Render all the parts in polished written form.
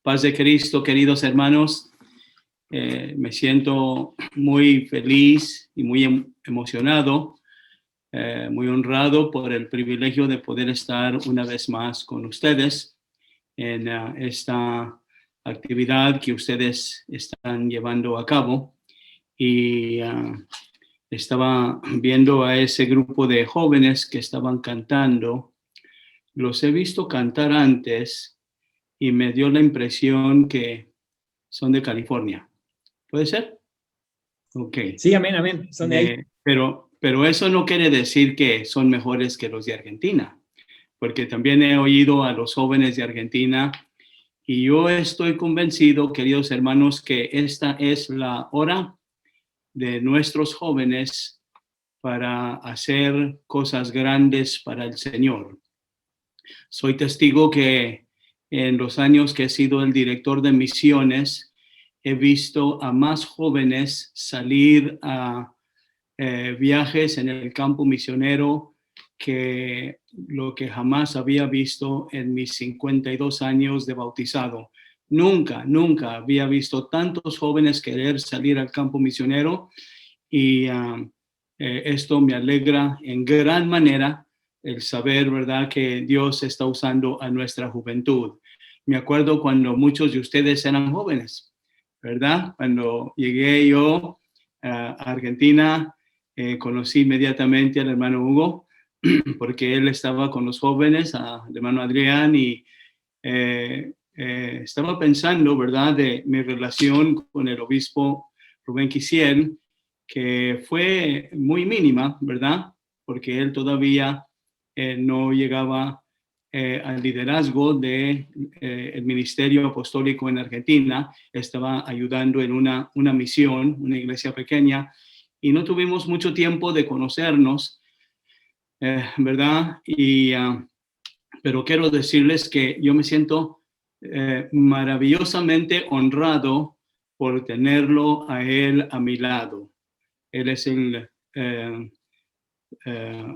Paz de Cristo, queridos hermanos. Me siento muy feliz y muy emocionado, muy honrado por el privilegio de poder estar una vez más con ustedes en esta actividad que ustedes están llevando a cabo. Y estaba viendo a ese grupo de jóvenes que estaban cantando. Los he visto cantar antes y me dio la impresión que son de California. ¿Puede ser? Ok. Sí, amén, amén. Son de ahí. Pero eso no quiere decir que son mejores que los de Argentina, porque también he oído a los jóvenes de Argentina y yo estoy convencido, queridos hermanos, que esta es la hora de nuestros jóvenes para hacer cosas grandes para el Señor. Soy testigo que en los años que he sido el director de misiones, he visto a más jóvenes salir a viajes en el campo misionero que lo que jamás había visto en mis 52 años de bautizado. Nunca había visto tantos jóvenes querer salir al campo misionero y esto me alegra en gran manera el saber, ¿verdad?, que Dios está usando a nuestra juventud. Me acuerdo cuando muchos de ustedes eran jóvenes, ¿verdad? Cuando llegué yo a Argentina, conocí inmediatamente al hermano Hugo, porque él estaba con los jóvenes, al hermano Adrián, y estaba pensando, ¿verdad?, de mi relación con el obispo Rubén Kisiel, que fue muy mínima, ¿verdad?, porque él todavía no llegaba al liderazgo del el ministerio apostólico en Argentina. Estaba ayudando en una misión, una iglesia pequeña, y no tuvimos mucho tiempo de conocernos, ¿verdad? Pero quiero decirles que yo me siento maravillosamente honrado por tenerlo a él a mi lado. Él es el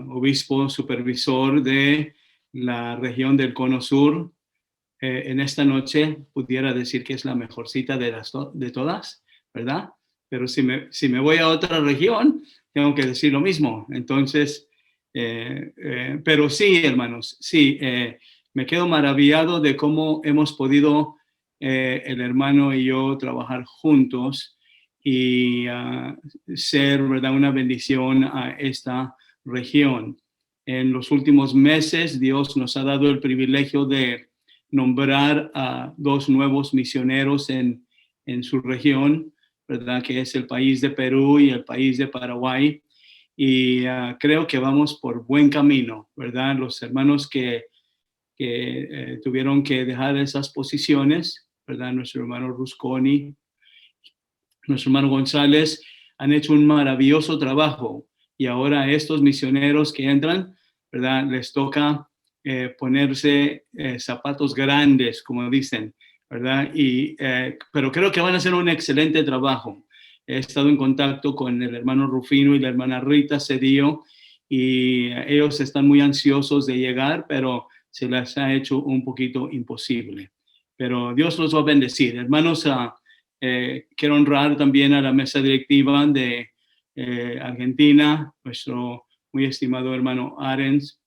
obispo supervisor de la región del Cono Sur. En esta noche pudiera decir que es la mejor cita de todas, ¿verdad? Pero si me voy a otra región, tengo que decir lo mismo. Entonces, pero sí, hermanos, sí, me quedo maravillado de cómo hemos podido el hermano y yo trabajar juntos y ser, ¿verdad?, una bendición a esta región. En los últimos meses, Dios nos ha dado el privilegio de nombrar a 2 nuevos misioneros en su región, ¿verdad?, que es el país de Perú y el país de Paraguay. Y creo que vamos por buen camino, ¿verdad? Los hermanos que tuvieron que dejar esas posiciones, ¿verdad? Nuestro hermano Rusconi, nuestro hermano González, han hecho un maravilloso trabajo. Y ahora estos misioneros que entran, ¿verdad?, les toca ponerse zapatos grandes, como dicen, ¿verdad? Pero creo que van a hacer un excelente trabajo. He estado en contacto con el hermano Rufino y la hermana Rita Cedillo y ellos están muy ansiosos de llegar, pero se les ha hecho un poquito imposible. Pero Dios los va a bendecir. Hermanos, quiero honrar también a la mesa directiva de Argentina, nuestro muy estimado hermano Arens,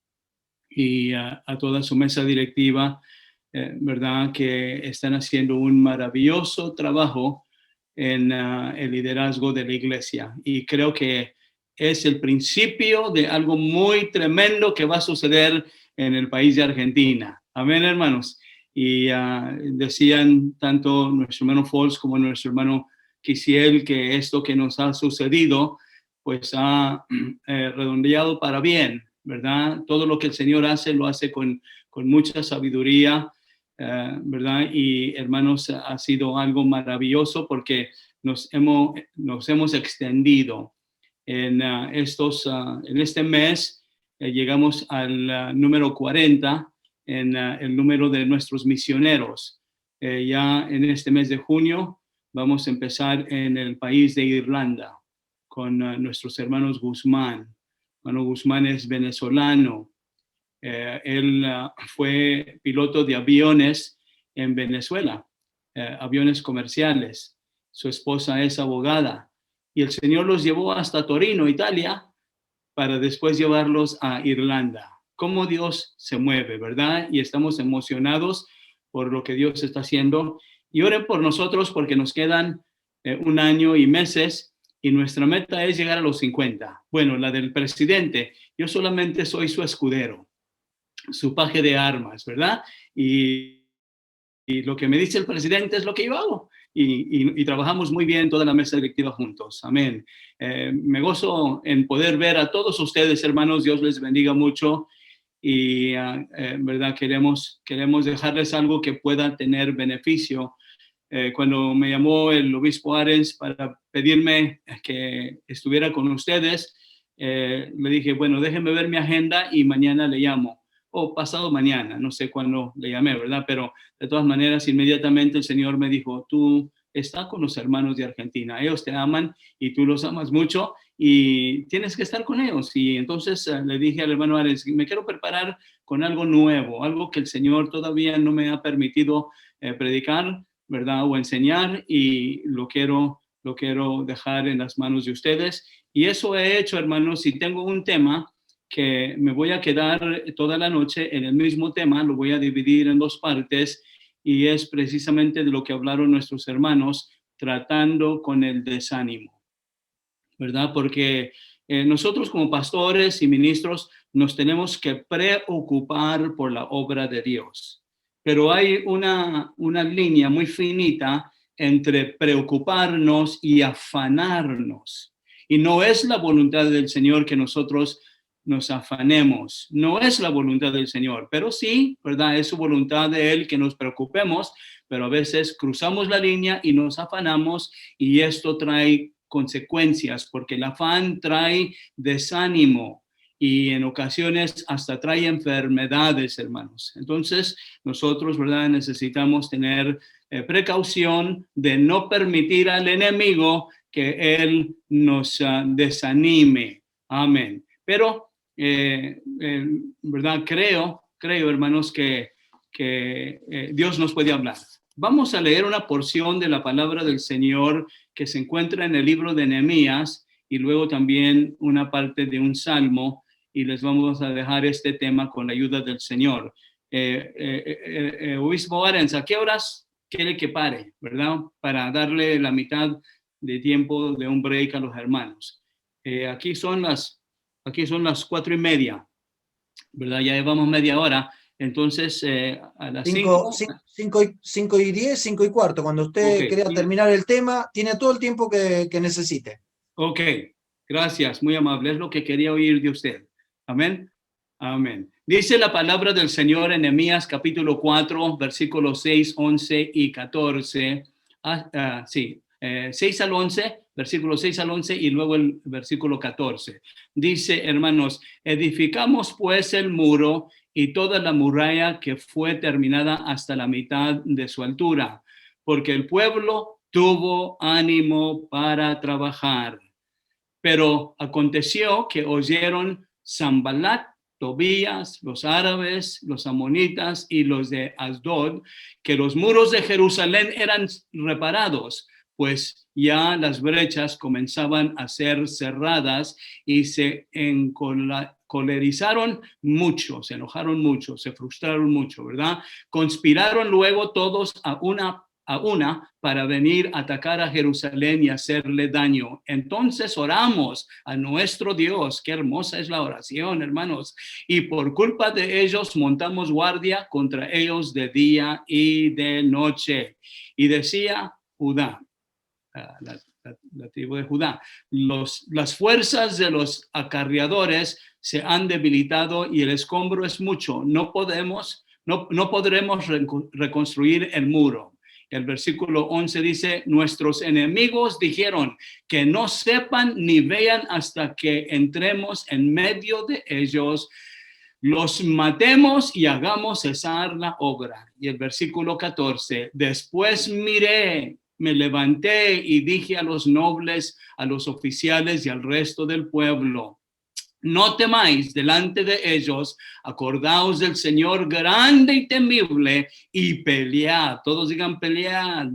y a toda su mesa directiva, ¿verdad?, que están haciendo un maravilloso trabajo en el liderazgo de la iglesia. Y creo que es el principio de algo muy tremendo que va a suceder en el país de Argentina. Amén, hermanos. Y decían tanto nuestro hermano Fols como nuestro hermano Kisiel que esto que nos ha sucedido pues ha redondeado para bien, ¿verdad? Todo lo que el Señor hace, lo hace con mucha sabiduría, ¿verdad? Y hermanos, ha sido algo maravilloso porque nos hemos extendido en en este mes. Llegamos al número 40 en el número de nuestros misioneros. Ya en este mes de junio vamos a empezar en el país de Irlanda con nuestros hermanos Guzmán. Hermano Guzmán es venezolano. Él fue piloto de aviones en Venezuela aviones comerciales. Su esposa es abogada. Y el Señor los llevó hasta Torino, Italia, para después llevarlos a Irlanda. Cómo Dios se mueve, ¿verdad? Y estamos emocionados por lo que Dios está haciendo. Y oren por nosotros porque nos quedan 1 año y meses y nuestra meta es llegar a los 50. Bueno, la del presidente, yo solamente soy su escudero, su paje de armas, ¿verdad? Y lo que me dice el presidente es lo que yo hago. Y trabajamos muy bien toda la mesa directiva juntos. Amén. Me gozo en poder ver a todos ustedes, hermanos. Dios les bendiga mucho. Y, ¿verdad? Queremos dejarles algo que pueda tener beneficio. Cuando me llamó el obispo Arens para pedirme que estuviera con ustedes, le dije, bueno, déjenme ver mi agenda y mañana le llamo. O pasado mañana, no sé cuándo le llamé, ¿verdad? Pero de todas maneras, inmediatamente el Señor me dijo, tú estás con los hermanos de Argentina, ellos te aman y tú los amas mucho y tienes que estar con ellos. Y entonces le dije al hermano Ares, me quiero preparar con algo nuevo, algo que el Señor todavía no me ha permitido predicar, ¿verdad? O enseñar y lo quiero dejar en las manos de ustedes. Y eso he hecho, hermanos, y tengo un tema que me voy a quedar toda la noche en el mismo tema, lo voy a dividir en 2 partes y es precisamente de lo que hablaron nuestros hermanos tratando con el desánimo, ¿verdad? Porque nosotros como pastores y ministros nos tenemos que preocupar por la obra de Dios, pero hay una línea muy finita entre preocuparnos y afanarnos. Y no es la voluntad del Señor que nosotros nos afanemos, no es la voluntad del Señor, pero sí, ¿verdad? Es su voluntad de Él que nos preocupemos, pero a veces cruzamos la línea y nos afanamos y esto trae consecuencias, porque el afán trae desánimo y en ocasiones hasta trae enfermedades, hermanos. Entonces, nosotros, ¿verdad? Necesitamos tener precaución de no permitir al enemigo que él nos desanime. Amén. Pero ¿verdad? Creo, hermanos, que Dios nos puede hablar. Vamos a leer una porción de la palabra del Señor que se encuentra en el libro de Nehemías y luego también una parte de un salmo y les vamos a dejar este tema con la ayuda del Señor. Obispo Arens, ¿a qué horas quiere que pare, verdad? Para darle la mitad de tiempo de un break a los hermanos. Aquí son las 4:30, ¿verdad? Ya llevamos media hora, entonces a las 5. 5:10, 5:15, cuando usted quiera terminar el tema, tiene todo el tiempo que necesite. Ok, gracias, muy amable, es lo que quería oír de usted. Amén. Amén. Dice la palabra del Señor en Nehemías capítulo 4, versículos 6, 11 y 14. 6 al 11, versículo 6 al 11 y luego el versículo 14. Dice, hermanos, edificamos pues el muro y toda la muralla que fue terminada hasta la mitad de su altura, porque el pueblo tuvo ánimo para trabajar. Pero aconteció que oyeron Sanballat, Tobías, los árabes, los amonitas y los de Asdod, que los muros de Jerusalén eran reparados, pues ya las brechas comenzaban a ser cerradas y se encolerizaron mucho, se enojaron mucho, se frustraron mucho, ¿verdad? Conspiraron luego todos a una para venir a atacar a Jerusalén y hacerle daño. Entonces oramos a nuestro Dios. Qué hermosa es la oración, hermanos. Y por culpa de ellos montamos guardia contra ellos de día y de noche. Y decía Judá, la tribu de Judá, las fuerzas de los acarreadores se han debilitado y el escombro es mucho. No podremos reconstruir el muro. El versículo 11 dice, nuestros enemigos dijeron que no sepan ni vean hasta que entremos en medio de ellos, los matemos y hagamos cesar la obra. Y el versículo 14, después miré, me levanté y dije a los nobles, a los oficiales y al resto del pueblo, No temáis delante de ellos, acordaos del Señor grande y temible y pelead. Todos digan pelead.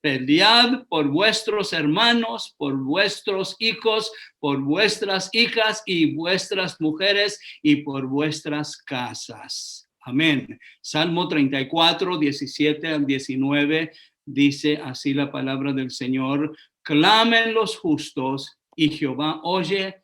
Pelead por vuestros hermanos, por vuestros hijos, por vuestras hijas y vuestras mujeres y por vuestras casas. Amén. Salmo 34, 17 al 19 dice así la palabra del Señor. Clamen los justos y Jehová oye.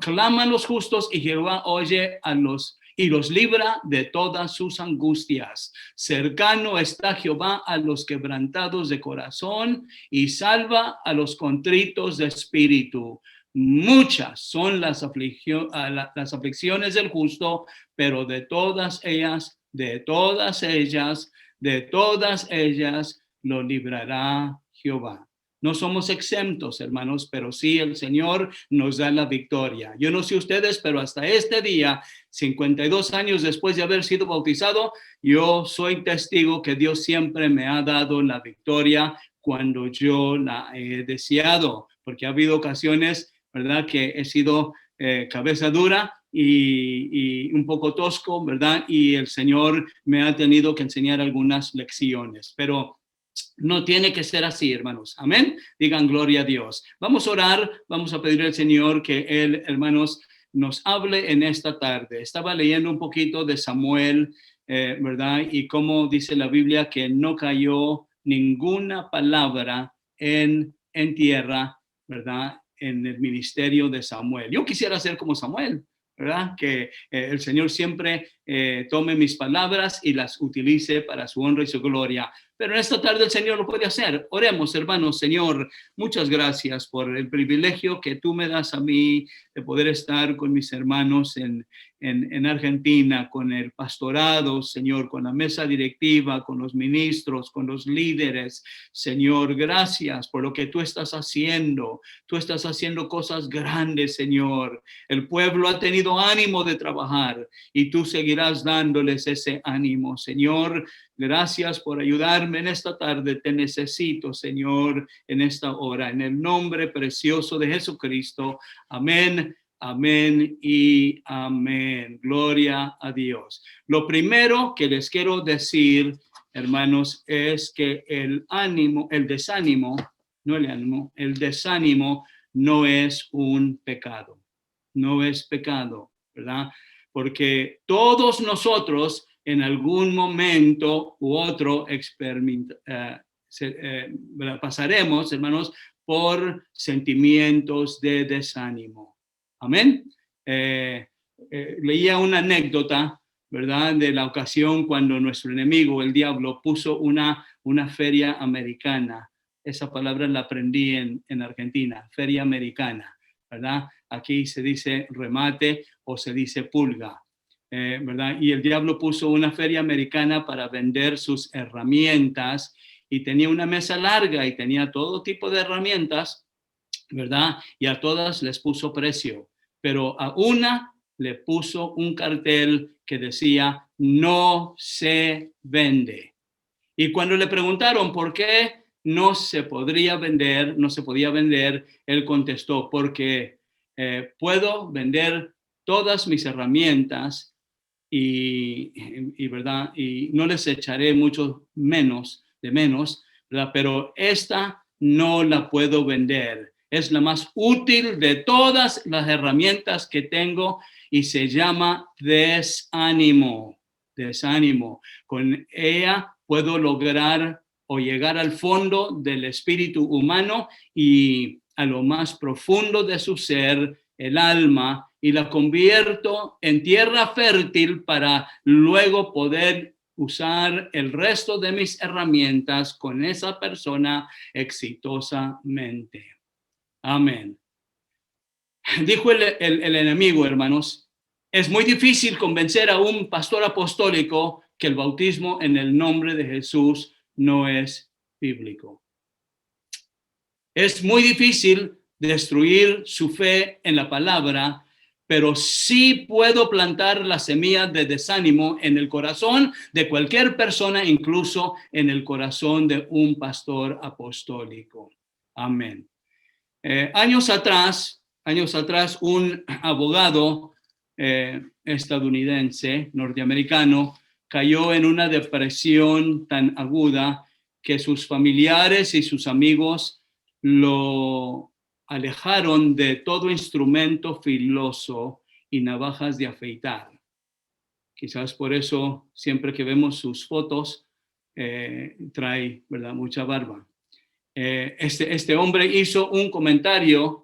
Claman los justos y Jehová oye a los y los libra de todas sus angustias. Cercano está Jehová a los quebrantados de corazón y salva a los contritos de espíritu. Muchas son las aflicciones del justo, pero de todas ellas lo librará Jehová. No somos exentos, hermanos, pero sí el Señor nos da la victoria. Yo no sé ustedes, pero hasta este día, 52 años después de haber sido bautizado, yo soy testigo que Dios siempre me ha dado la victoria cuando yo la he deseado, porque ha habido ocasiones, ¿verdad?, que he sido cabeza dura y un poco tosco, ¿verdad? Y el Señor me ha tenido que enseñar algunas lecciones, pero no tiene que ser así, hermanos. Amén. Digan gloria a Dios. Vamos a orar, vamos a pedir al Señor que Él, hermanos, nos hable en esta tarde. Estaba leyendo un poquito de Samuel, ¿verdad? Y cómo dice la Biblia que no cayó ninguna palabra en tierra, ¿verdad? En el ministerio de Samuel. Yo quisiera ser como Samuel, ¿verdad? Que el Señor siempre tome mis palabras y las utilice para su honra y su gloria. Pero en esta tarde el Señor lo puede hacer. Oremos, hermanos. Señor, muchas gracias por el privilegio que tú me das a mí de poder estar con mis hermanos en Argentina, con el pastorado, Señor, con la mesa directiva, con los ministros, con los líderes. Señor, gracias por lo que tú estás haciendo. Tú estás haciendo cosas grandes, Señor. El pueblo ha tenido ánimo de trabajar y tú seguirás dándoles ese ánimo, Señor. Gracias por ayudarme en esta tarde. Te necesito, Señor, en esta hora. En el nombre precioso de Jesucristo. Amén, amén y amén. Gloria a Dios. Lo primero que les quiero decir, hermanos, es que el desánimo no es un pecado. No es pecado, ¿verdad? Porque todos nosotros en algún momento u otro pasaremos, hermanos, por sentimientos de desánimo. Amén. Leía una anécdota, ¿verdad?, de la ocasión cuando nuestro enemigo, el diablo, puso una feria americana. Esa palabra la aprendí en Argentina, feria americana, ¿verdad? Aquí se dice remate o se dice pulga. ¿Verdad? Y el diablo puso una feria americana para vender sus herramientas y tenía una mesa larga y tenía todo tipo de herramientas, ¿verdad? Y a todas les puso precio, pero a una le puso un cartel que decía no se vende. Y cuando le preguntaron por qué no se podía vender, él contestó, porque puedo vender todas mis herramientas y verdad, y no les echaré mucho menos, ¿verdad? Pero esta no la puedo vender. Es la más útil de todas las herramientas que tengo y se llama desánimo. Con ella puedo lograr o llegar al fondo del espíritu humano y a lo más profundo de su ser, el alma, y la convierto en tierra fértil para luego poder usar el resto de mis herramientas con esa persona exitosamente. Amén. Dijo el enemigo, hermanos, es muy difícil convencer a un pastor apostólico que el bautismo en el nombre de Jesús no es bíblico. Es muy difícil destruir su fe en la palabra, pero sí puedo plantar la semilla de desánimo en el corazón de cualquier persona, incluso en el corazón de un pastor apostólico. Amén. Años atrás, años atrás un abogado estadounidense, norteamericano, cayó en una depresión tan aguda que sus familiares y sus amigos lo alejaron de todo instrumento filoso y navajas de afeitar. Quizás por eso siempre que vemos sus fotos trae, ¿verdad?, mucha barba. Este hombre hizo un comentario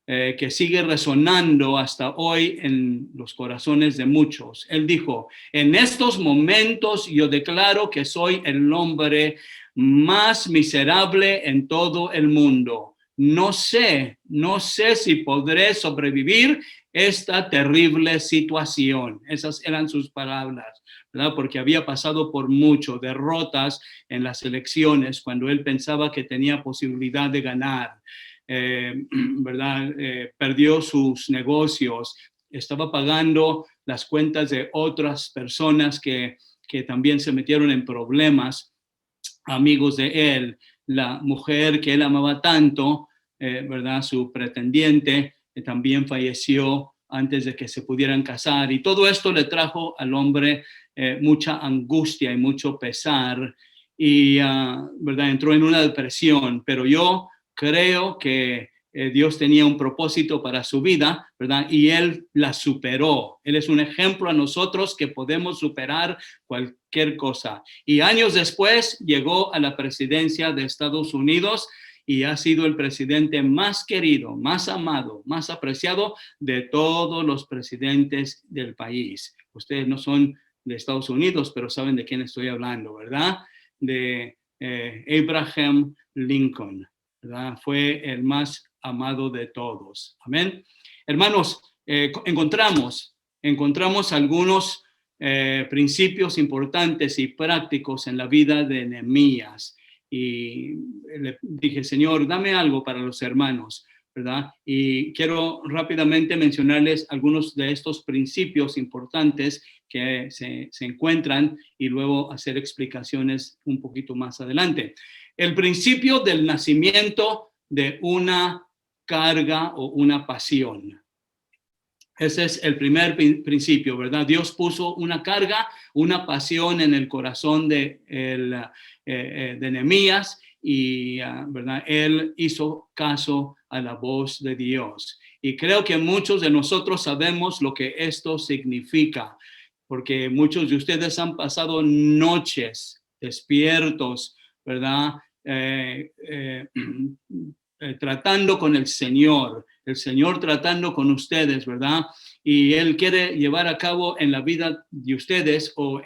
que sigue resonando hasta hoy en los corazones de muchos. Él dijo: en estos momentos yo declaro que soy el hombre más miserable en todo el mundo. No sé si podré sobrevivir esta terrible situación. Esas eran sus palabras, ¿verdad? Porque había pasado por mucho, derrotas en las elecciones cuando él pensaba que tenía posibilidad de ganar. ¿Verdad? Perdió sus negocios, estaba pagando las cuentas de otras personas que también se metieron en problemas, amigos de él, la mujer que él amaba tanto, ¿verdad? Su pretendiente también falleció antes de que se pudieran casar, y todo esto le trajo al hombre mucha angustia y mucho pesar, y ¿verdad? Entró en una depresión. Pero yo creo que Dios tenía un propósito para su vida, ¿verdad? Y él la superó. Él es un ejemplo a nosotros que podemos superar cualquier cosa. Y años después llegó a la presidencia de Estados Unidos y ha sido el presidente más querido, más amado, más apreciado de todos los presidentes del país. Ustedes no son de Estados Unidos, pero saben de quién estoy hablando, ¿verdad? De Abraham Lincoln, ¿verdad? Fue el más amado de todos. Amén. Hermanos, encontramos algunos principios importantes y prácticos en la vida de Nehemías. Y le dije: Señor, dame algo para los hermanos, ¿verdad? Y quiero rápidamente mencionarles algunos de estos principios importantes que se encuentran y luego hacer explicaciones un poquito más adelante. El principio del nacimiento de una carga o una pasión. Ese es el primer principio, ¿verdad? Dios puso una carga, una pasión en el corazón de Nehemías y, ¿verdad? Él hizo caso a la voz de Dios. Y creo que muchos de nosotros sabemos lo que esto significa, porque muchos de ustedes han pasado noches despiertos, ¿verdad? Tratando con el Señor tratando con ustedes, ¿verdad? Y Él quiere llevar a cabo en la vida de ustedes o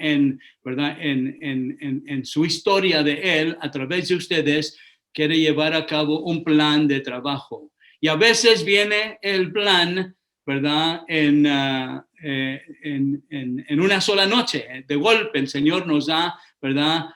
¿verdad? En su historia de Él, a través de ustedes, quiere llevar a cabo un plan de trabajo. Y a veces viene el plan, ¿verdad? En una sola noche. De golpe el Señor nos da, ¿verdad?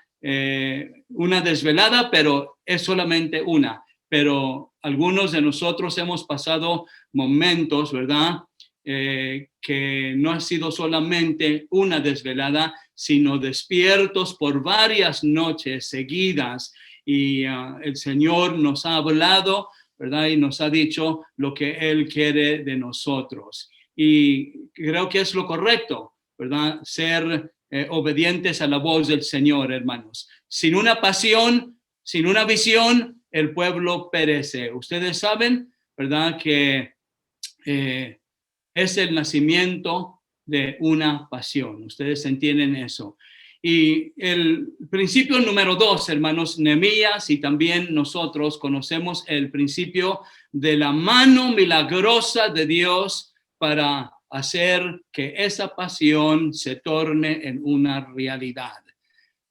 Una desvelada, pero es solamente una. Pero algunos de nosotros hemos pasado momentos, ¿verdad? Que no ha sido solamente una desvelada, sino despiertos por varias noches seguidas. Y el Señor nos ha hablado, ¿verdad? Y nos ha dicho lo que Él quiere de nosotros. Y creo que es lo correcto, ¿verdad? Ser obedientes a la voz del Señor, hermanos. Sin una pasión, sin una visión, el pueblo perece. Ustedes saben, ¿verdad?, que es el nacimiento de una pasión. Ustedes entienden eso. Y el principio número 2, hermanos, Nehemías y también nosotros conocemos el principio de la mano milagrosa de Dios para hacer que esa pasión se torne en una realidad,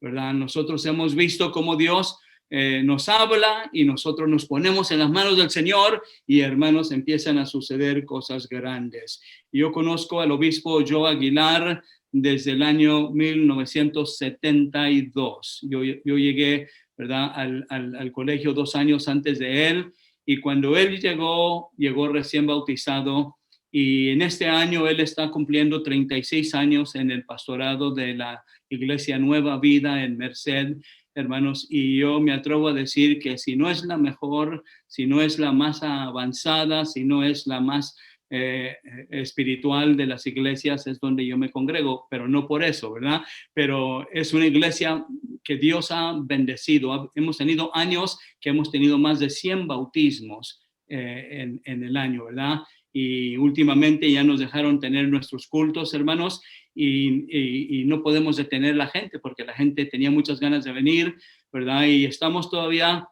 ¿verdad? Nosotros hemos visto cómo Dios nos habla y nosotros nos ponemos en las manos del Señor y, hermanos, empiezan a suceder cosas grandes. Yo conozco al obispo Joe Aguilar desde el año 1972. Yo llegué, ¿verdad?, al colegio 2 años antes de él, y cuando él llegó recién bautizado, y en este año él está cumpliendo 36 años en el pastorado de la Iglesia Nueva Vida en Merced. hermanos, y yo me atrevo a decir que si no es la mejor, si no es la más avanzada, si no es la más espiritual de las iglesias, es donde yo me congrego, pero no por eso, ¿verdad? Pero es una iglesia que Dios ha bendecido. Hemos tenido años que hemos tenido más de 100 bautismos en el año, ¿verdad? Y últimamente ya nos dejaron tener nuestros cultos, hermanos, y no podemos detener la gente porque la gente tenía muchas ganas de venir, ¿verdad? Y estamos todavía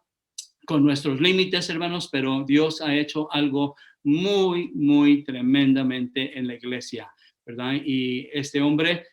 con nuestros límites, hermanos, pero Dios ha hecho algo muy, muy tremendamente en la iglesia, ¿verdad? Y este hombre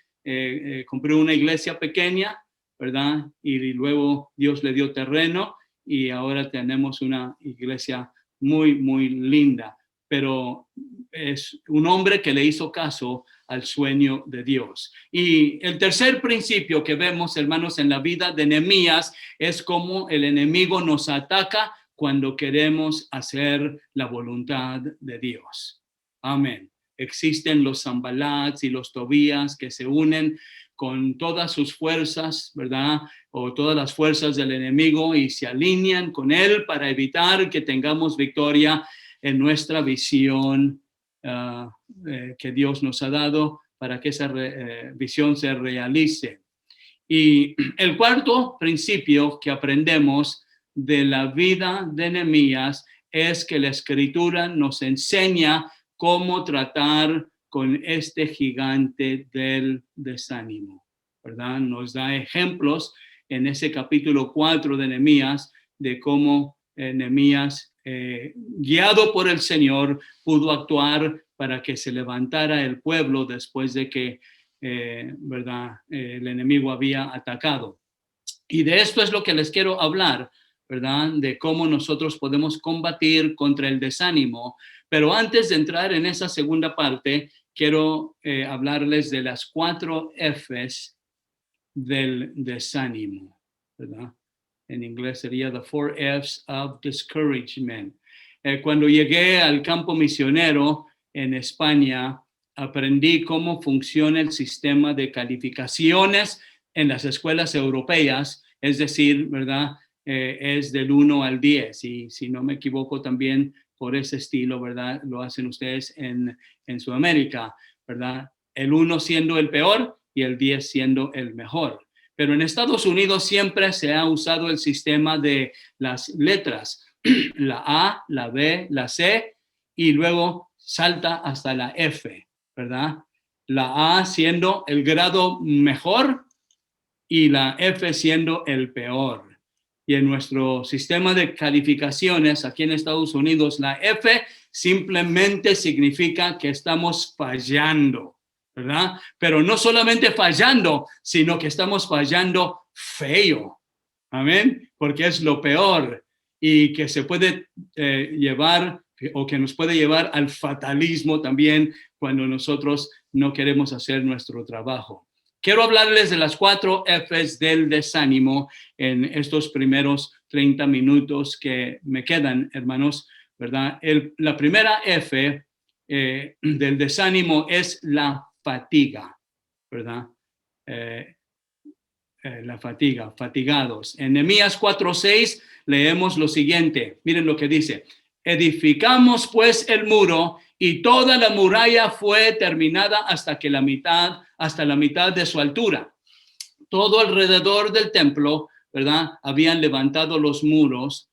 compró una iglesia pequeña, ¿verdad? Y luego Dios le dio terreno y ahora tenemos una iglesia muy, muy linda, pero es un hombre que le hizo caso al sueño de Dios. Y el tercer principio que vemos, hermanos, en la vida de Nehemías es cómo el enemigo nos ataca cuando queremos hacer la voluntad de Dios. Amén. Existen los Sanbalats y los Tobías que se unen con todas sus fuerzas, ¿verdad? O todas las fuerzas del enemigo y se alinean con él para evitar que tengamos victoria en nuestra visión que Dios nos ha dado para que esa visión se realice. Y el cuarto principio que aprendemos de la vida de Nehemías es que la Escritura nos enseña cómo tratar con este gigante del desánimo, ¿verdad? Nos da ejemplos en ese capítulo 4 de Nehemías de cómo Nehemías, guiado por el Señor, pudo actuar para que se levantara el pueblo después de que ¿verdad? El enemigo había atacado. Y de esto es lo que les quiero hablar, ¿verdad? De cómo nosotros podemos combatir contra el desánimo. Pero antes de entrar en esa segunda parte, quiero hablarles de las 4 F's del desánimo, ¿verdad? En inglés sería the 4 F's of discouragement. Cuando llegué al campo misionero en España, aprendí cómo funciona el sistema de calificaciones en las escuelas europeas, es decir, ¿verdad? Es del 1 al 10 y si no me equivoco también por ese estilo, ¿verdad? Lo hacen ustedes en Sudamérica, ¿verdad? El 1 siendo el peor y el 10 siendo el mejor. Pero en Estados Unidos siempre se ha usado el sistema de las letras, la A, la B, la C y luego salta hasta la F, ¿verdad? La A siendo el grado mejor y la F siendo el peor. Y en nuestro sistema de calificaciones aquí en Estados Unidos, la F simplemente significa que estamos fallando, ¿verdad? Pero no solamente fallando, sino que estamos fallando feo. Amén. Porque es lo peor y que se puede llevar o que nos puede llevar al fatalismo también cuando nosotros no queremos hacer nuestro trabajo. Quiero hablarles de las 4 F's del desánimo en estos primeros 30 minutos que me quedan, hermanos, ¿verdad? La primera F del desánimo es la fatiga, ¿verdad? La fatiga, fatigados. En Nehemías 4:6 leemos lo siguiente. Miren lo que dice. Edificamos pues el muro y toda la muralla fue terminada hasta la mitad de su altura. Todo alrededor del templo, ¿verdad? Habían levantado los muros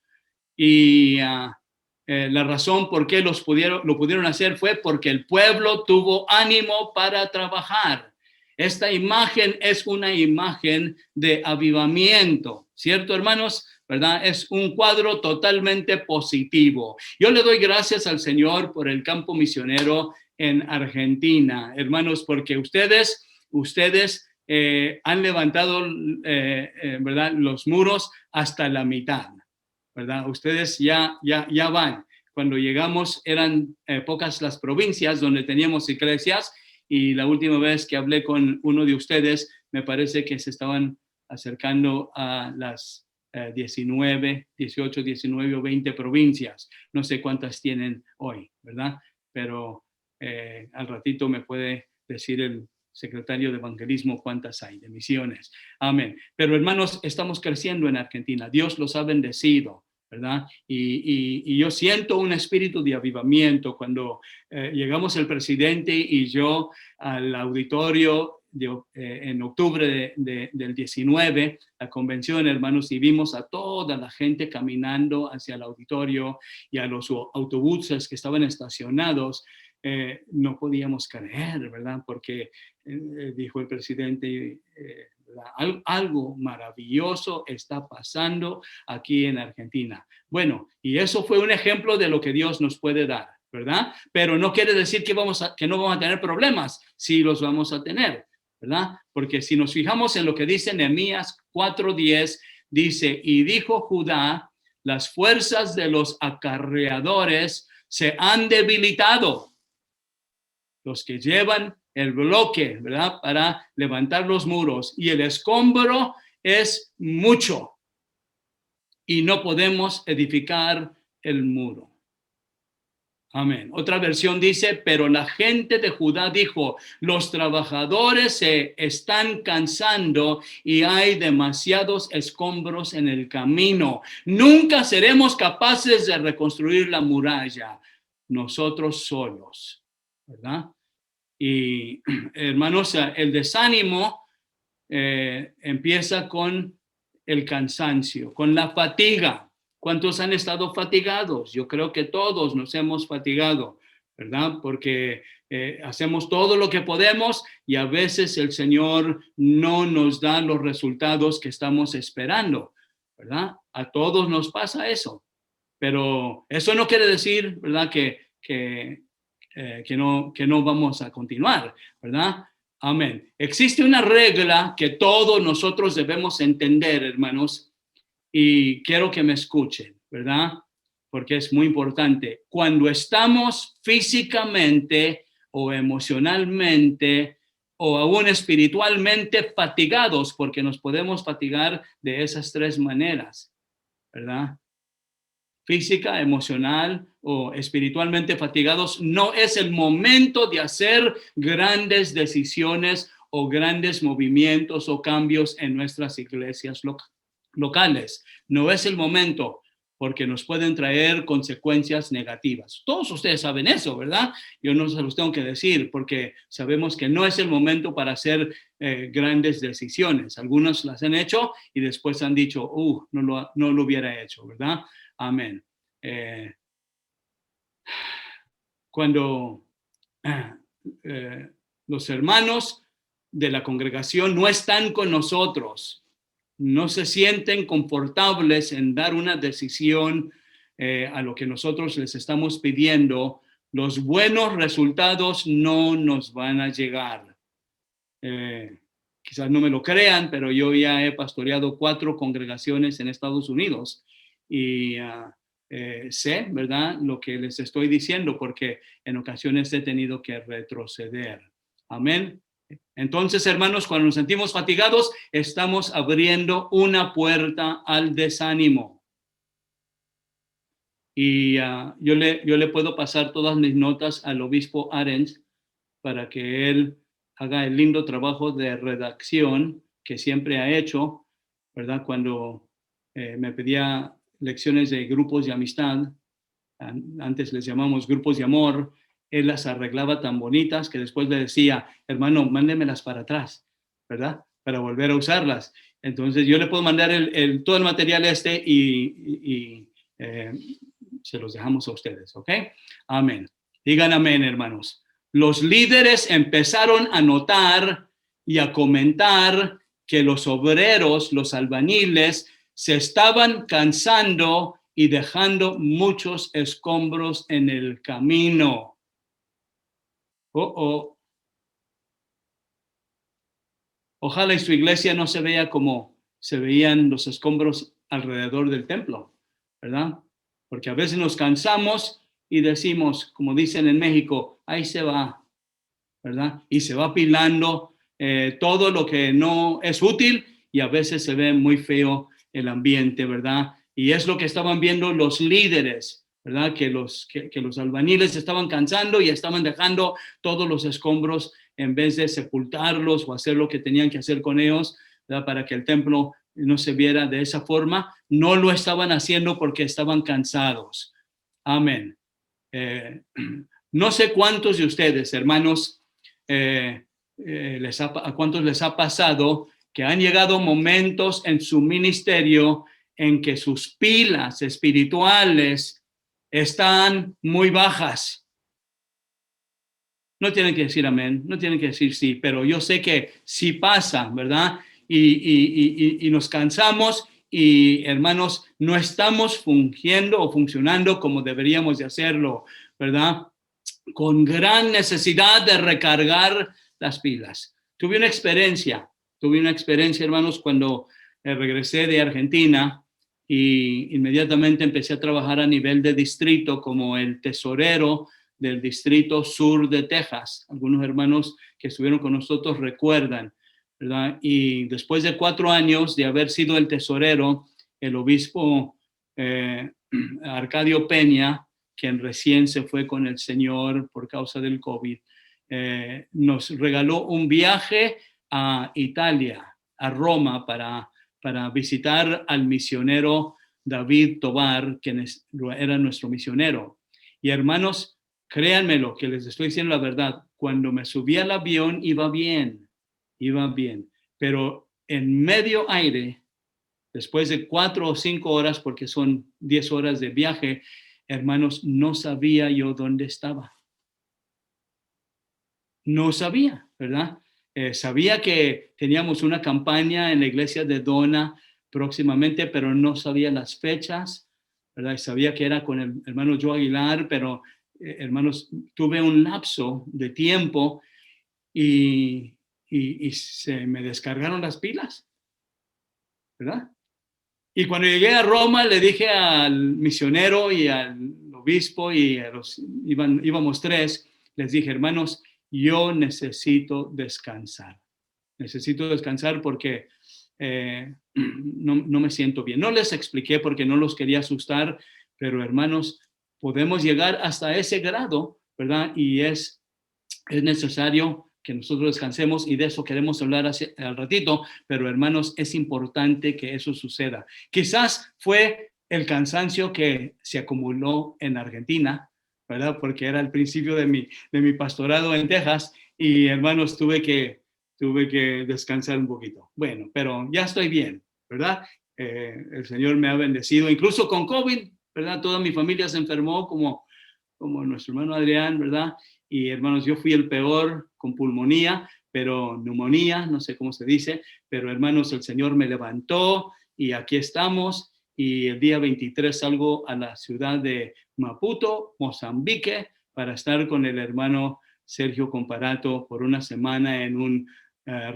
y la razón por qué lo pudieron hacer fue porque el pueblo tuvo ánimo para trabajar. Esta imagen es una imagen de avivamiento, ¿cierto, hermanos? ¿Verdad? Es un cuadro totalmente positivo. Yo le doy gracias al Señor por el campo misionero en Argentina, hermanos, porque ustedes han levantado, ¿verdad? Los muros hasta la mitad, ¿verdad? Ustedes ya van. Cuando llegamos eran pocas las provincias donde teníamos iglesias y la última vez que hablé con uno de ustedes me parece que se estaban acercando a las 18, 19 o 20 provincias. No sé cuántas tienen hoy, ¿verdad? Pero al ratito me puede decir el secretario de evangelismo, ¿cuántas hay? De misiones. Amén. Pero hermanos, estamos creciendo en Argentina. Dios los ha bendecido, ¿verdad? Y yo siento un espíritu de avivamiento cuando llegamos el presidente y yo al auditorio en octubre del 19, la convención, hermanos, y vimos a toda la gente caminando hacia el auditorio y a los autobuses que estaban estacionados. No podíamos creer, ¿verdad? Porque dijo el presidente, algo maravilloso está pasando aquí en Argentina. Bueno, y eso fue un ejemplo de lo que Dios nos puede dar, ¿verdad? Pero no quiere decir que no vamos a tener problemas, sí los vamos a tener, ¿verdad? Porque si nos fijamos en lo que dice Nehemías 4:10, dice, y dijo Judá, las fuerzas de los acarreadores se han debilitado. Los que llevan el bloque, ¿verdad? Para levantar los muros, y el escombro es mucho y no podemos edificar el muro. Amén. Otra versión dice, pero la gente de Judá dijo, los trabajadores se están cansando y hay demasiados escombros en el camino. Nunca seremos capaces de reconstruir la muralla nosotros solos, ¿verdad? Y hermanos, el desánimo empieza con el cansancio, con la fatiga. ¿Cuántos han estado fatigados? Yo creo que todos nos hemos fatigado, ¿verdad? Porque hacemos todo lo que podemos y a veces el Señor no nos da los resultados que estamos esperando, ¿verdad? A todos nos pasa eso. Pero eso no quiere decir, ¿verdad? Que no vamos a continuar, ¿verdad? Amén. Existe una regla que todos nosotros debemos entender, hermanos, y quiero que me escuchen, ¿verdad? Porque es muy importante. Cuando estamos físicamente o emocionalmente o aún espiritualmente fatigados, porque nos podemos fatigar de esas tres maneras, ¿verdad? Física, emocional o espiritualmente fatigados, no es el momento de hacer grandes decisiones o grandes movimientos o cambios en nuestras iglesias locales. No es el momento porque nos pueden traer consecuencias negativas. Todos ustedes saben eso, ¿verdad? Yo no se los tengo que decir porque sabemos que no es el momento para hacer grandes decisiones. Algunos las han hecho y después han dicho, no lo hubiera hecho, ¿verdad? Amén. Cuando los hermanos de la congregación no están con nosotros, no se sienten confortables en dar una decisión a lo que nosotros les estamos pidiendo, los buenos resultados no nos van a llegar. Quizás no me lo crean, pero yo ya he pastoreado 4 congregaciones en Estados Unidos y sé, ¿verdad?, lo que les estoy diciendo porque en ocasiones he tenido que retroceder. Amén. Entonces, hermanos, cuando nos sentimos fatigados, estamos abriendo una puerta al desánimo. Y yo le puedo pasar todas mis notas al obispo Arens para que él haga el lindo trabajo de redacción que siempre ha hecho, ¿verdad? Cuando me pedía lecciones de grupos de amistad, antes les llamamos grupos de amor, él las arreglaba tan bonitas que después le decía, hermano, mándemelas para atrás, ¿verdad? Para volver a usarlas. Entonces yo le puedo mandar todo el material y se los dejamos a ustedes, ¿ok? Amén. Digan amén, hermanos. Los líderes empezaron a notar y a comentar que los obreros, los albañiles, se estaban cansando y dejando muchos escombros en el camino. Ojalá y su iglesia no se vea como se veían los escombros alrededor del templo, ¿verdad? Porque a veces nos cansamos y decimos, como dicen en México, ahí se va, ¿verdad? Y se va apilando todo lo que no es útil y a veces se ve muy feo el ambiente, ¿verdad? Y es lo que estaban viendo los líderes, ¿verdad? Que los albañiles estaban cansando y estaban dejando todos los escombros en vez de sepultarlos o hacer lo que tenían que hacer con ellos, ¿verdad? Para que el templo no se viera de esa forma, no lo estaban haciendo porque estaban cansados. Amén. No sé cuántos de ustedes, hermanos, a cuántos les ha pasado que han llegado momentos en su ministerio en que sus pilas espirituales están muy bajas. No tienen que decir amén, no tienen que decir sí, pero yo sé que sí pasa, ¿verdad? Y nos cansamos y, hermanos, no estamos fungiendo o funcionando como deberíamos de hacerlo, ¿verdad? Con gran necesidad de recargar las pilas. Tuve una experiencia, hermanos, cuando regresé de Argentina y inmediatamente empecé a trabajar a nivel de distrito como el tesorero del distrito sur de Texas. Algunos hermanos que estuvieron con nosotros recuerdan, ¿verdad? Y después de 4 años de haber sido el tesorero, el obispo Arcadio Peña, quien recién se fue con el Señor por causa del COVID, nos regaló un viaje a Italia, a Roma, para visitar al misionero David Tobar, quien era nuestro misionero. Y hermanos, créanme lo que les estoy diciendo la verdad, cuando me subí al avión iba bien, pero en medio aire, después de 4 o 5 horas, porque son 10 horas de viaje, hermanos, no sabía yo dónde estaba. No sabía, ¿verdad? Sabía que teníamos una campaña en la iglesia de Dona próximamente, pero no sabía las fechas, ¿verdad? Sabía que era con el hermano Joe Aguilar, pero, hermanos, tuve un lapso de tiempo y se me descargaron las pilas, ¿verdad? Y cuando llegué a Roma, le dije al misionero y al obispo, y íbamos 3, les dije, hermanos, yo necesito descansar. Necesito descansar porque no me siento bien. No les expliqué porque no los quería asustar, pero hermanos, podemos llegar hasta ese grado, ¿verdad? Y es necesario que nosotros descansemos, y de eso queremos hablar al ratito, pero hermanos, es importante que eso suceda. Quizás fue el cansancio que se acumuló en Argentina, ¿verdad? Porque era el principio de mi pastorado en Texas, y hermanos, tuve que descansar un poquito. Bueno, pero ya estoy bien, ¿verdad? El Señor me ha bendecido, incluso con COVID, ¿verdad? Toda mi familia se enfermó, como nuestro hermano Adrián, ¿verdad? Y hermanos, yo fui el peor con pulmonía, pero neumonía, no sé cómo se dice, pero hermanos, el Señor me levantó y aquí estamos. Y el día 23 salgo a la ciudad de Maputo, Mozambique, para estar con el hermano Sergio Comparato por una semana en un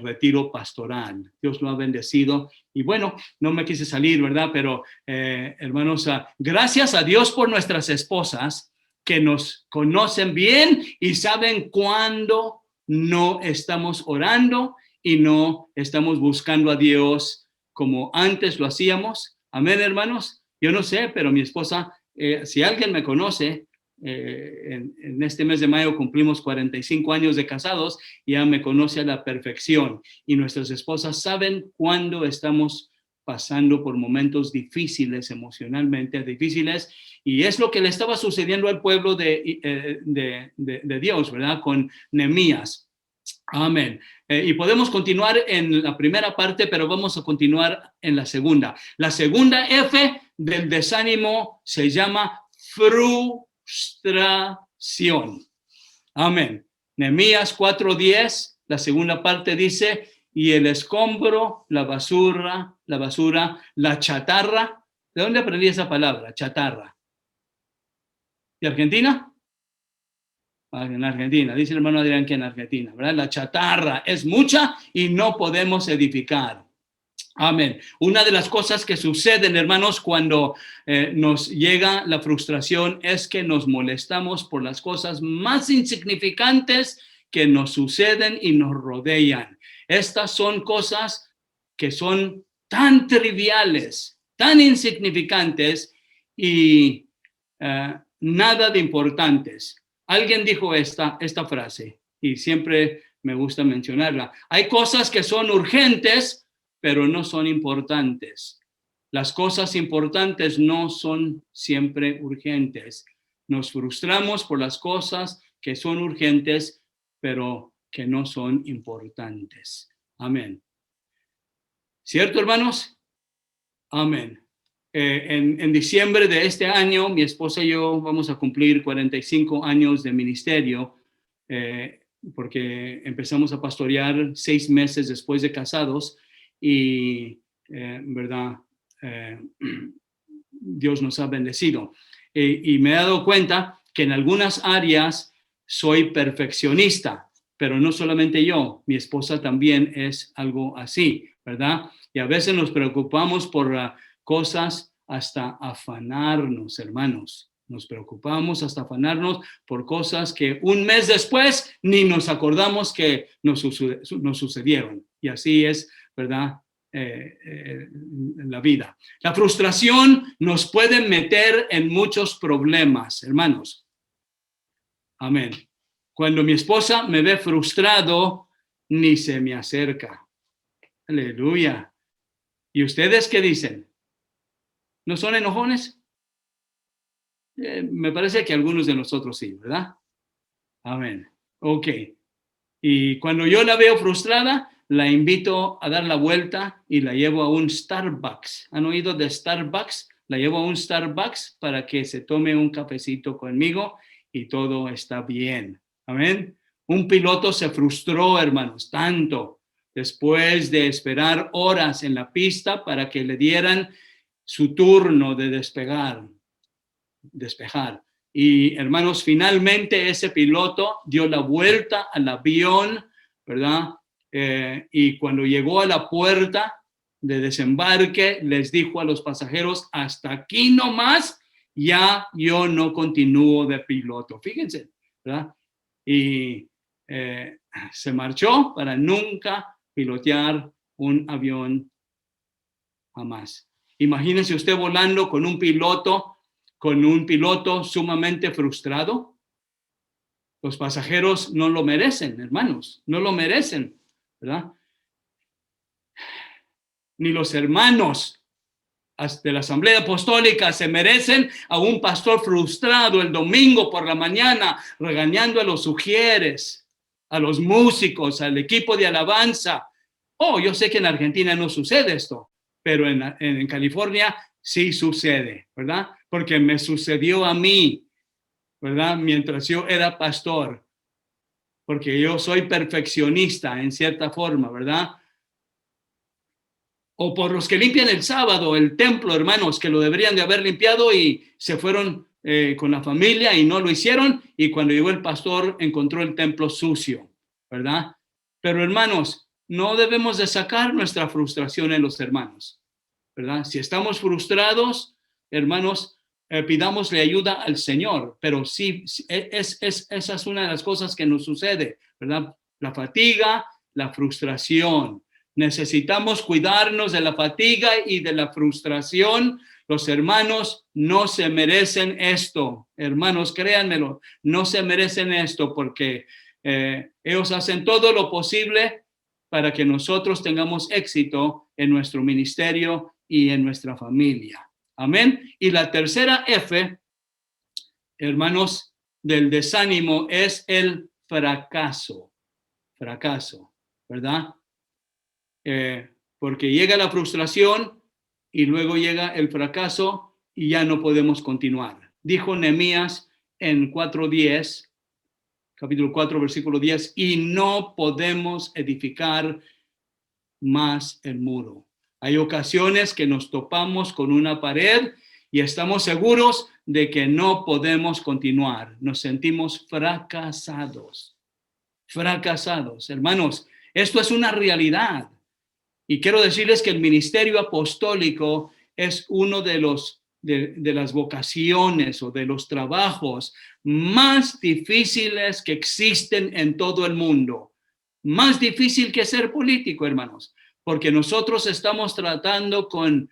retiro pastoral. Dios lo ha bendecido. Y bueno, no me quise salir, ¿verdad? Pero hermanos, gracias a Dios por nuestras esposas, que nos conocen bien y saben cuándo no estamos orando y no estamos buscando a Dios como antes lo hacíamos. Amén, hermanos. Yo no sé, pero mi esposa, si alguien me conoce, en este mes de mayo cumplimos 45 años de casados, ya me conoce a la perfección, y nuestras esposas saben cuándo estamos pasando por momentos difíciles, emocionalmente difíciles, y es lo que le estaba sucediendo al pueblo de Dios, ¿verdad? Con Nehemías. Amén. Y podemos continuar en la primera parte, pero vamos a continuar en la segunda. La segunda F del desánimo se llama frustración. Amén. Nehemías 4:10, la segunda parte dice, y el escombro, la basura, la chatarra. ¿De dónde aprendí esa palabra? Chatarra. ¿De Argentina? En Argentina, dice el hermano Adrián que en Argentina, ¿verdad? La chatarra es mucha y no podemos edificar. Amén. Una de las cosas que suceden, hermanos, cuando nos llega la frustración es que nos molestamos por las cosas más insignificantes que nos suceden y nos rodean. Estas son cosas que son tan triviales, tan insignificantes y nada de importantes. Alguien dijo esta frase y siempre me gusta mencionarla. Hay cosas que son urgentes, pero no son importantes. Las cosas importantes no son siempre urgentes. Nos frustramos por las cosas que son urgentes, pero que no son importantes. Amén. ¿Cierto, hermanos? Amén. En diciembre de este año, mi esposa y yo vamos a cumplir 45 años de ministerio, porque empezamos a pastorear 6 meses después de casados y, ¿verdad? Dios nos ha bendecido. Y me he dado cuenta que en algunas áreas soy perfeccionista, pero no solamente yo, mi esposa también es algo así, ¿verdad? Y a veces nos preocupamos por cosas hasta afanarnos, hermanos. Nos preocupamos hasta afanarnos por cosas que un mes después ni nos acordamos que nos sucedieron. Y así es, ¿verdad? La vida. La frustración nos puede meter en muchos problemas, hermanos. Amén. Cuando mi esposa me ve frustrado, ni se me acerca. Aleluya. ¿Y ustedes qué dicen? ¿No son enojones? Me parece que algunos de nosotros sí, ¿verdad? Amén. Ok. Y cuando yo la veo frustrada, la invito a dar la vuelta y la llevo a un Starbucks. ¿Han oído de Starbucks? La llevo a un Starbucks para que se tome un cafecito conmigo y todo está bien. Amén. Un piloto se frustró, hermanos, tanto después de esperar horas en la pista para que le dieran su turno de despejar. Y hermanos, finalmente ese piloto dio la vuelta al avión, ¿verdad? Y cuando llegó a la puerta de desembarque, les dijo a los pasajeros, hasta aquí nomás, ya yo no continúo de piloto. Fíjense, ¿verdad? Y se marchó para nunca pilotear un avión jamás. Imagínense usted volando con un piloto sumamente frustrado. Los pasajeros no lo merecen, hermanos, no lo merecen, ¿verdad? Ni los hermanos de la Asamblea Apostólica se merecen a un pastor frustrado el domingo por la mañana, regañando a los sugieres, a los músicos, al equipo de alabanza. Oh, yo sé que en Argentina no sucede esto, pero en California sí sucede, ¿verdad? Porque me sucedió a mí, ¿verdad? Mientras yo era pastor, porque yo soy perfeccionista en cierta forma, ¿verdad? O por los que limpian el sábado, el templo, hermanos, que lo deberían de haber limpiado y se fueron con la familia y no lo hicieron, y cuando llegó el pastor encontró el templo sucio, ¿verdad? Pero hermanos, no debemos de sacar nuestra frustración en los hermanos, ¿verdad? Si estamos frustrados, hermanos, pidámosle ayuda al Señor, pero sí, esa es una de las cosas que nos sucede, ¿verdad? La fatiga, la frustración. Necesitamos cuidarnos de la fatiga y de la frustración. Los hermanos no se merecen esto. Hermanos, créanmelo, no se merecen esto porque ellos hacen todo lo posible para que nosotros tengamos éxito en nuestro ministerio y en nuestra familia. Amén. Y la tercera F, hermanos, del desánimo es el fracaso. Fracaso, ¿verdad? Porque llega la frustración y luego llega el fracaso y ya no podemos continuar. Dijo Nehemías en 4:10, capítulo 4, versículo 10, y no podemos edificar más el muro. Hay ocasiones que nos topamos con una pared y estamos seguros de que no podemos continuar. Nos sentimos fracasados. Fracasados. Hermanos, esto es una realidad. Y quiero decirles que el ministerio apostólico es uno de las vocaciones o de los trabajos más difíciles que existen en todo el mundo. Más difícil que ser político, hermanos, porque nosotros estamos tratando con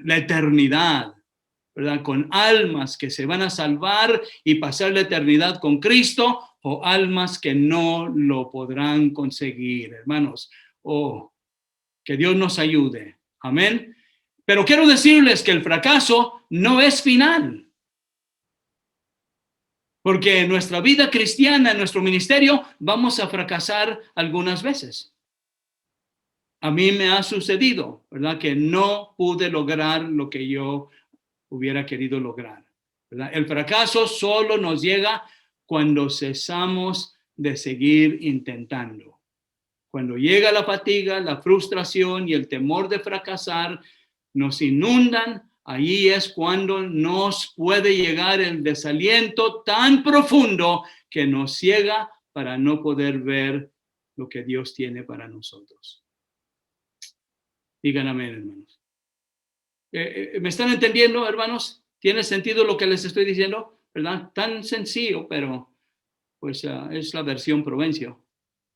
la eternidad, ¿verdad? Con almas que se van a salvar y pasar la eternidad con Cristo, o almas que no lo podrán conseguir, hermanos. Oh, que Dios nos ayude. Amén. Pero quiero decirles que el fracaso no es final. Porque en nuestra vida cristiana, en nuestro ministerio, vamos a fracasar algunas veces. A mí me ha sucedido, ¿verdad? Que no pude lograr lo que yo hubiera querido lograr, ¿verdad? El fracaso solo nos llega cuando cesamos de seguir intentando. Cuando llega la fatiga, la frustración y el temor de fracasar, nos inundan. Ahí es cuando nos puede llegar el desaliento tan profundo que nos ciega para no poder ver lo que Dios tiene para nosotros. Digan amén, hermanos. ¿Me están entendiendo, hermanos? ¿Tiene sentido lo que les estoy diciendo? ¿Verdad? Tan sencillo, pero pues es la versión Provencio.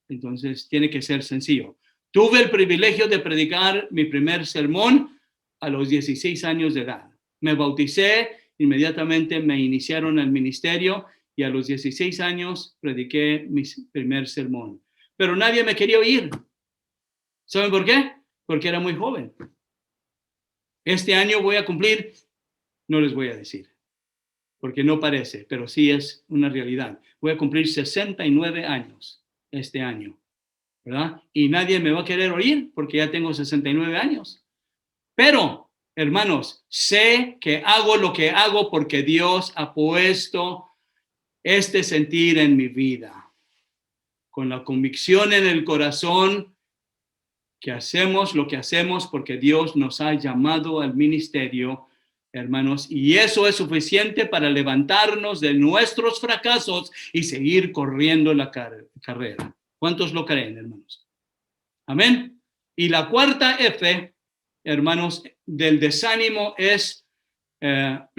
Entonces tiene que ser sencillo. Tuve el privilegio de predicar mi primer sermón a los 16 años de edad. Me bauticé, inmediatamente me iniciaron al ministerio y a los 16 años prediqué mi primer sermón. Pero nadie me quería oír. ¿Saben por qué? Porque era muy joven. Este año voy a cumplir, no les voy a decir, porque no parece, pero sí es una realidad. Voy a cumplir 69 años este año, ¿verdad? Y nadie me va a querer oír porque ya tengo 69 años. Pero, hermanos, sé que hago lo que hago porque Dios ha puesto este sentir en mi vida. Con la convicción en el corazón que hacemos lo que hacemos porque Dios nos ha llamado al ministerio, hermanos, y eso es suficiente para levantarnos de nuestros fracasos y seguir corriendo la carrera. ¿Cuántos lo creen, hermanos? Amén. Y la cuarta F, hermanos, del desánimo es, ¿verdad?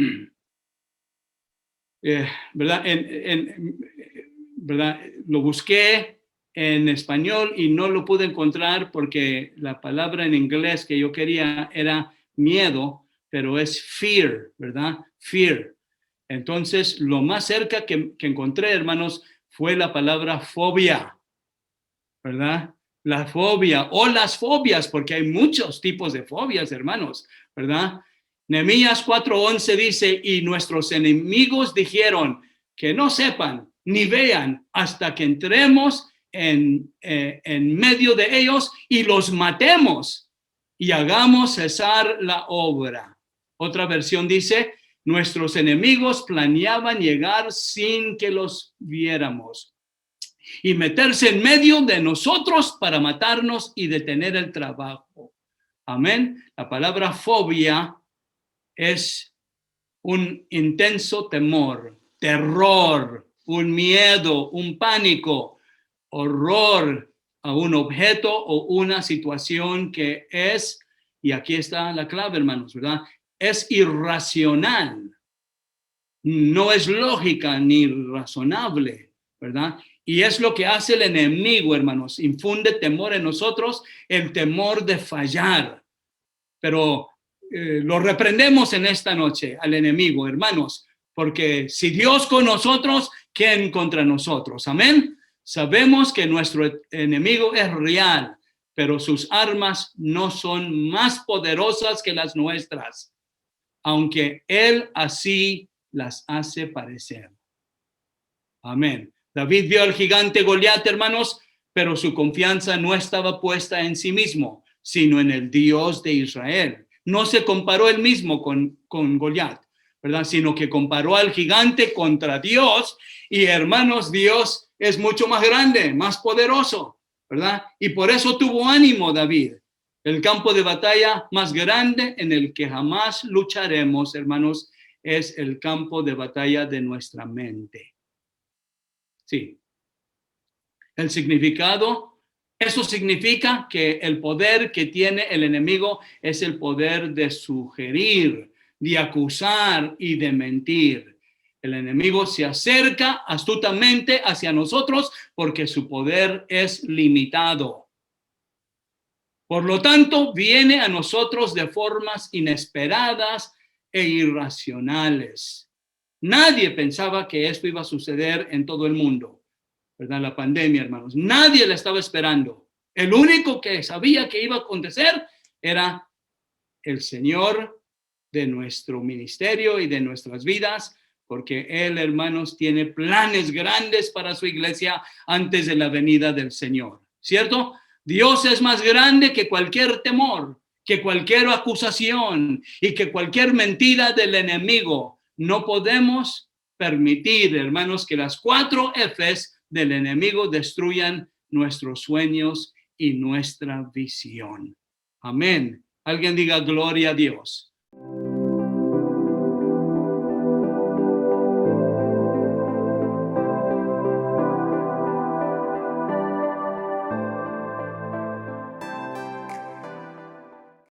¿Verdad? Lo busqué en español y no lo pude encontrar porque la palabra en inglés que yo quería era miedo, pero es fear, ¿verdad? Fear. Entonces, lo más cerca que encontré, hermanos, fue la palabra fobia, ¿verdad? La fobia o las fobias, porque hay muchos tipos de fobias, hermanos, ¿verdad? Nehemías 4:11 dice, y nuestros enemigos dijeron que no sepan ni vean hasta que entremos en medio de ellos y los matemos y hagamos cesar la obra. Otra versión dice, nuestros enemigos planeaban llegar sin que los viéramos y meterse en medio de nosotros para matarnos y detener el trabajo. Amén. La palabra fobia es un intenso temor, terror, un miedo, un pánico, horror a un objeto o una situación que es, y aquí está la clave, hermanos, ¿verdad? Es irracional, no es lógica ni razonable, ¿verdad? Y es lo que hace el enemigo, hermanos, infunde temor en nosotros, el temor de fallar. Pero lo reprendemos en esta noche al enemigo, hermanos, porque si Dios con nosotros, ¿quién contra nosotros? Amén. Sabemos que nuestro enemigo es real, pero sus armas no son más poderosas que las nuestras, aunque él así las hace parecer. Amén. David vio al gigante Goliat, hermanos, pero su confianza no estaba puesta en sí mismo, sino en el Dios de Israel. No se comparó él mismo con Goliat, ¿verdad? Sino que comparó al gigante contra Dios. Y hermanos, Dios es mucho más grande, más poderoso, ¿verdad? Y por eso tuvo ánimo David. El campo de batalla más grande en el que jamás lucharemos, hermanos, es el campo de batalla de nuestra mente. Sí. El significado, eso significa que el poder que tiene el enemigo es el poder de sugerir, de acusar y de mentir. El enemigo se acerca astutamente hacia nosotros porque su poder es limitado. Por lo tanto, viene a nosotros de formas inesperadas e irracionales. Nadie pensaba que esto iba a suceder en todo el mundo, ¿verdad? La pandemia, hermanos. Nadie la estaba esperando. El único que sabía que iba a acontecer era el Señor de nuestro ministerio y de nuestras vidas, porque Él, hermanos, tiene planes grandes para su iglesia antes de la venida del Señor, ¿cierto? Dios es más grande que cualquier temor, que cualquier acusación y que cualquier mentira del enemigo. No podemos permitir, hermanos, que las 4 Fs del enemigo destruyan nuestros sueños y nuestra visión. Amén. Alguien diga gloria a Dios.